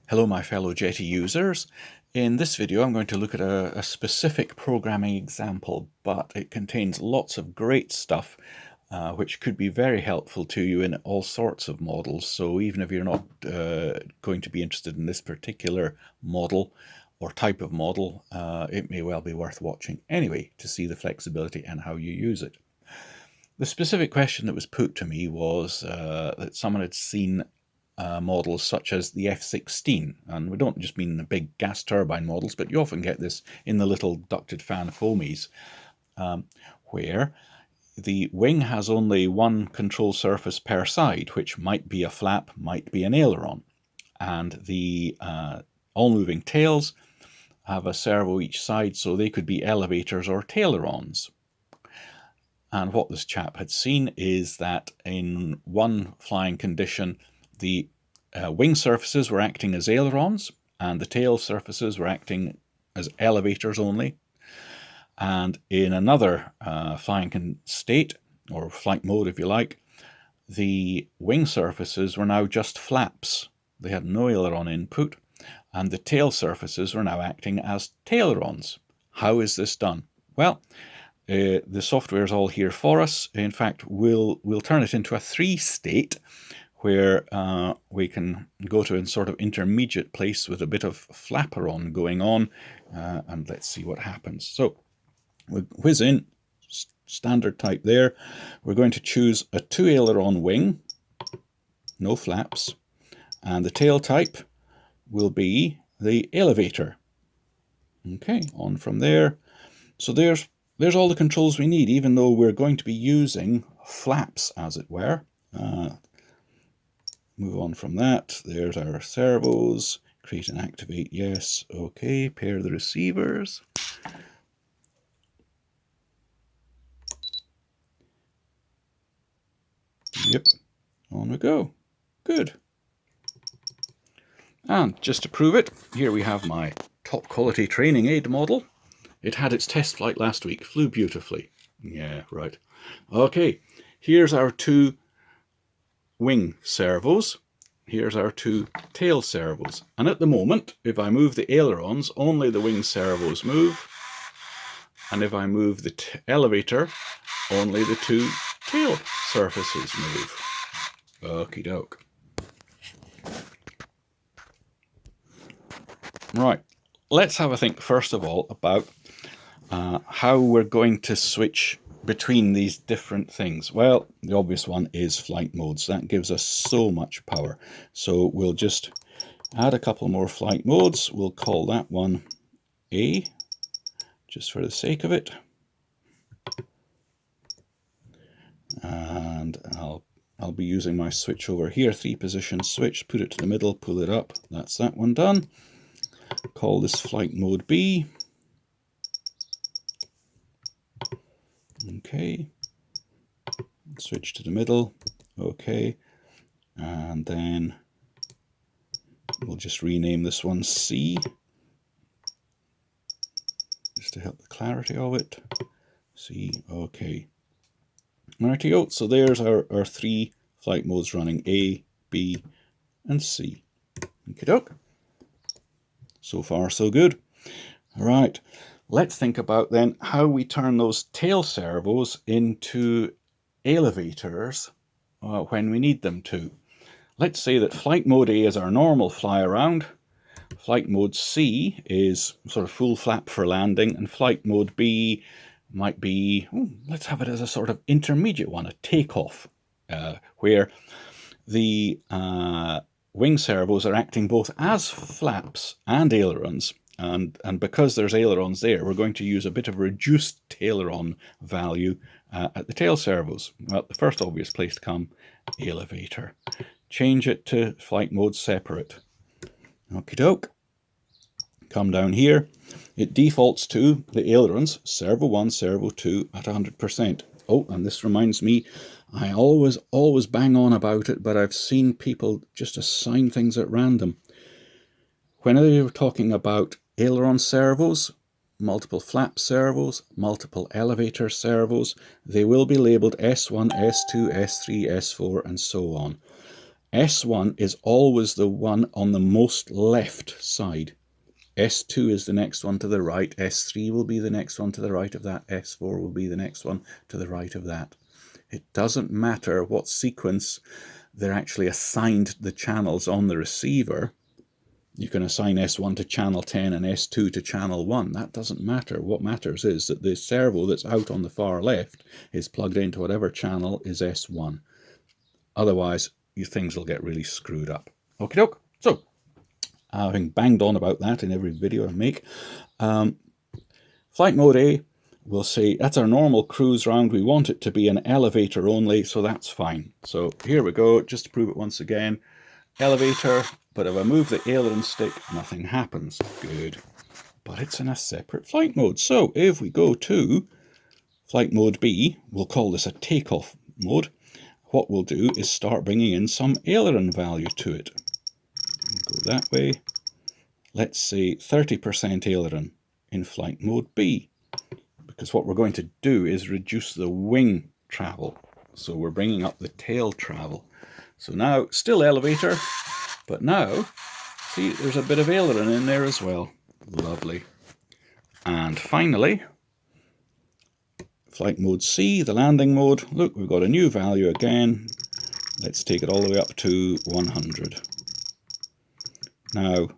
Hello my fellow Jeti users. In this video I'm going to look at a specific programming example, but it contains lots of great stuff which could be very helpful to you in all sorts of models. So even if you're not going to be interested in this particular model or type of model, it may well be worth watching anyway to see the flexibility and how you use it. The specific question that was put to me was that someone had seen models such as the F-16, and we don't just mean the big gas turbine models, but you often get this in the little ducted fan foamies, where the wing has only one control surface per side, which might be a flap, might be an aileron, and the all-moving tails have a servo each side, so they could be elevators or tailerons. And what this chap had seen is that in one flying condition, the wing surfaces were acting as ailerons and the tail surfaces were acting as elevators only. And in another flying state, or flight mode if you like, the wing surfaces were now just flaps. They had no aileron input, and the tail surfaces were now acting as tailerons. How is this done? Well, the software is all here for us. In fact, we'll turn it into a 3-state where we can go to a sort of intermediate place with a bit of flaperon going on, and let's see what happens. So we whiz in, standard type there. We're going to choose a 2-aileron wing, no flaps, and the tail type will be the elevator. Okay, on from there. So there's all the controls we need, even though we're going to be using flaps, as it were. Move on from that. There's our servos. Create and activate, yes. Okay, pair the receivers. Yep, on we go. Good. And just to prove it, here we have my top quality training aid model. It had its test flight last week, flew beautifully. Yeah, right. Okay, here's our 2 wing servos. Here's our 2 tail servos. And at the moment, if I move the ailerons, only the wing servos move. And if I move the elevator, only the 2 tail surfaces move. Okie doke. Right, let's have a think first of all about how we're going to switch between these different things. Well, the obvious one is flight modes. That gives us so much power. So we'll just add a couple more flight modes. We'll call that one A, just for the sake of it. And I'll be using my switch over here, 3-position switch, put it to the middle, pull it up. That's that one done. Call this flight mode B. Okay, switch to the middle, okay, and then we'll just rename this one C, just to help the clarity of it. C, okay. Rightio, so there's our 3 flight modes running, A, B, and C. Okie doke. So far, so good. All right. Let's think about then how we turn those tail servos into elevators when we need them to. Let's say that flight mode A is our normal fly around, flight mode C is sort of full flap for landing, and flight mode B might be, let's have it as a sort of intermediate one, a takeoff, where the wing servos are acting both as flaps and ailerons. And because there's ailerons there, we're going to use a bit of reduced taileron value at the tail servos. Well, the first obvious place to come, elevator. Change it to flight mode separate. Okie doke. Come down here. It defaults to the ailerons, servo 1, servo 2 at 100%. Oh, and this reminds me, I always bang on about it, but I've seen people just assign things at random. Whenever you're talking about aileron servos, multiple flap servos, multiple elevator servos, they will be labelled S1, S2, S3, S4, and so on. S1 is always the one on the most left side. S2 is the next one to the right. S3 will be the next one to the right of that. S4 will be the next one to the right of that. It doesn't matter what sequence they're actually assigned the channels on the receiver. You can assign S1 to channel 10 and S2 to channel 1. That doesn't matter. What matters is that the servo that's out on the far left is plugged into whatever channel is S1. Otherwise, your things will get really screwed up. Okie doke. So, having banged on about that in every video I make, flight mode A, we'll say that's our normal cruise round. We want it to be an elevator only, so that's fine. So here we go, just to prove it once again. Elevator, but if I move the aileron stick, nothing happens. Good. But it's in a separate flight mode. So if we go to flight mode B, we'll call this a takeoff mode. What we'll do is start bringing in some aileron value to it. We'll go that way. Let's say 30% aileron in flight mode B, because what we're going to do is reduce the wing travel. So we're bringing up the tail travel. So now, still elevator, but now, see, there's a bit of aileron in there as well. Lovely. And finally, flight mode C, the landing mode. Look, we've got a new value again. Let's take it all the way up to 100. Now,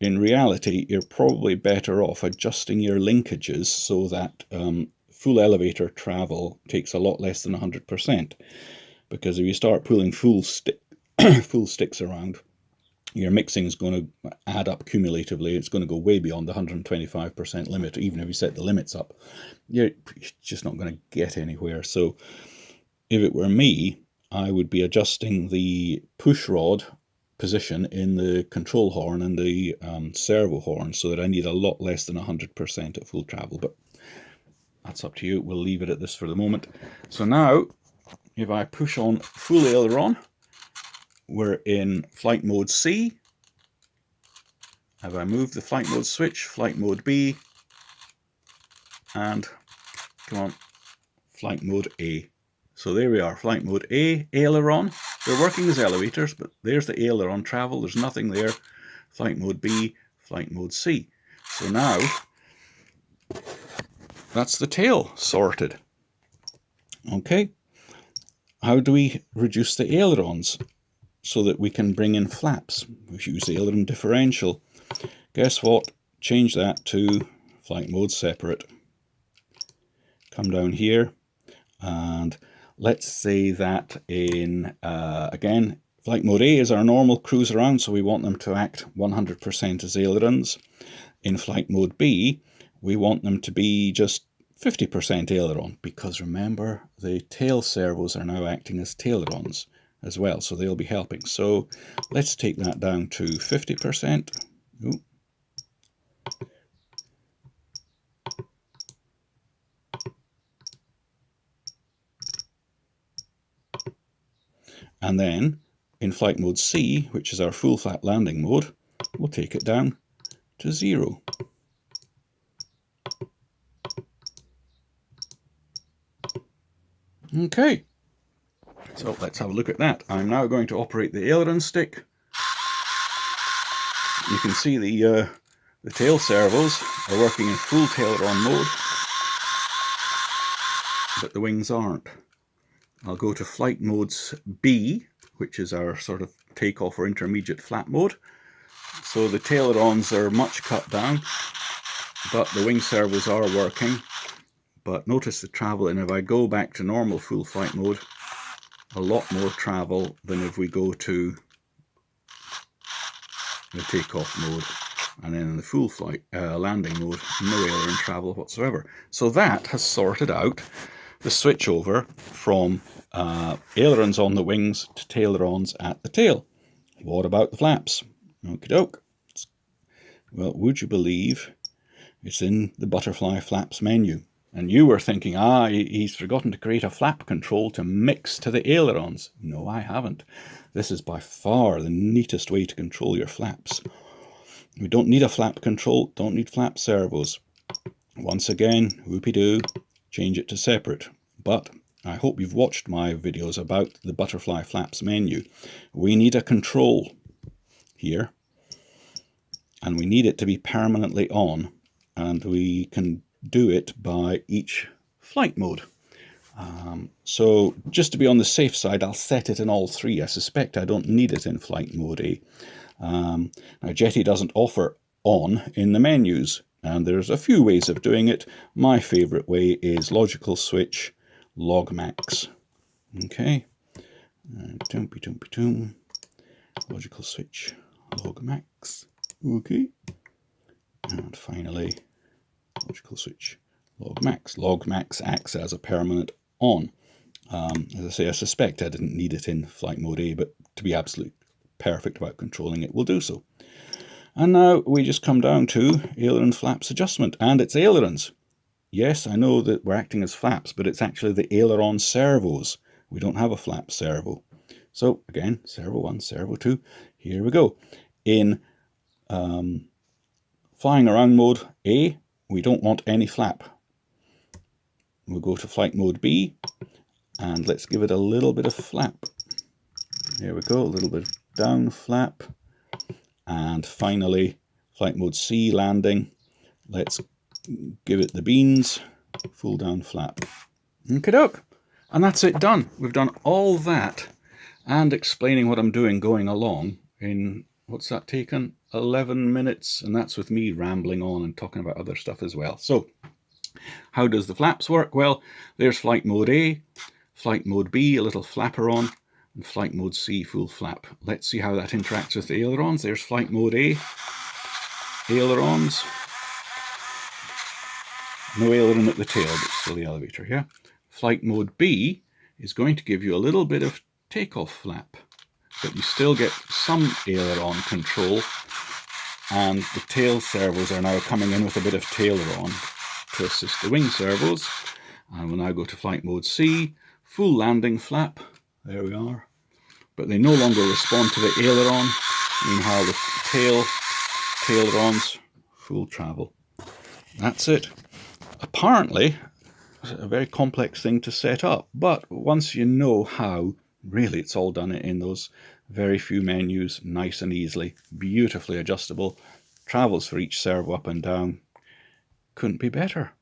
in reality, you're probably better off adjusting your linkages so that full elevator travel takes a lot less than 100%. Because if you start pulling full sticks around, your mixing is going to add up cumulatively. It's going to go way beyond the 125% limit. Even if you set the limits up, you're just not going to get anywhere. So if it were me, I would be adjusting the push rod position in the control horn and the servo horn so that I need a lot less than 100% at full travel. But that's up to you. We'll leave it at this for the moment. So now, if I push on full aileron, we're in flight mode C. If I move the flight mode switch, flight mode B, and come on, flight mode A. So there we are, flight mode A, aileron. They're working as elevators, but there's the aileron travel. There's nothing there. Flight mode B, flight mode C. So now, that's the tail sorted. Okay. How do we reduce the ailerons so that we can bring in flaps? We use the aileron differential. Guess what? Change that to flight mode separate. Come down here and let's say that in, again, flight mode A is our normal cruise around, so we want them to act 100% as ailerons. In flight mode B, we want them to be just 50% aileron, because remember, the tail servos are now acting as tailerons as well, so they'll be helping. So let's take that down to 50%. Ooh. And then in flight mode C, which is our full flat landing mode, we'll take it down to 0. Okay, so let's have a look at that. I'm now going to operate the aileron stick. You can see the tail servos are working in full taileron mode, but the wings aren't. I'll go to flight modes B, which is our sort of takeoff or intermediate flat mode. So the tailerons are much cut down, but the wing servos are working. But notice the travel, and if I go back to normal full flight mode, a lot more travel than if we go to the takeoff mode. And then in the full flight landing mode, no aileron travel whatsoever. So that has sorted out the switchover from ailerons on the wings to tailerons at the tail. What about the flaps? Okie doke. Well, would you believe it's in the butterfly flaps menu? And you were thinking, he's forgotten to create a flap control to mix to the ailerons. No, I haven't. This is by far the neatest way to control your flaps. We don't need a flap control, don't need flap servos. Once again, whoopie-doo, change it to separate. But I hope you've watched my videos about the butterfly flaps menu. We need a control here, and we need it to be permanently on, and we can do it by each flight mode. So just to be on the safe side, I'll set it in all three. I suspect I don't need it in flight mode A. Now Jeti doesn't offer on in the menus, and there's a few ways of doing it. My favourite way is logical switch log max. Okay, logical switch log max. Okay, and finally logical switch log max. Log max acts as a permanent on. As I say, I suspect I didn't need it in flight mode A, but to be absolutely perfect about controlling it, we'll do so. And now we just come down to aileron flaps adjustment, and it's ailerons. Yes, I know that we're acting as flaps, but it's actually the aileron servos. We don't have a flap servo. So again, servo 1, servo 2, here we go. In flying around mode A, we don't want any flap. We'll go to flight mode B, and let's give it a little bit of flap. There we go, a little bit of down flap. And finally, flight mode C, landing. Let's give it the beans, full down flap. Okey-doke. And that's it done. We've done all that and explaining what I'm doing going along in, what's that taken? 11 minutes, and that's with me rambling on and talking about other stuff as well. So, how does the flaps work? Well, there's flight mode A, flight mode B, a little flaperon, and flight mode C, full flap. Let's see how that interacts with the ailerons. There's flight mode A, ailerons. No aileron at the tail, but still the elevator here. Flight mode B is going to give you a little bit of takeoff flap, but you still get some aileron control, and the tail servos are now coming in with a bit of taileron to assist the wing servos. And we'll now go to flight mode C, full landing flap. There we are. But they no longer respond to the aileron. Meanwhile, the tailerons, full travel. That's it. Apparently, it's a very complex thing to set up, but once you know how, really it's all done in those very few menus, nice and easily, beautifully adjustable, travels for each servo up and down. Couldn't be better.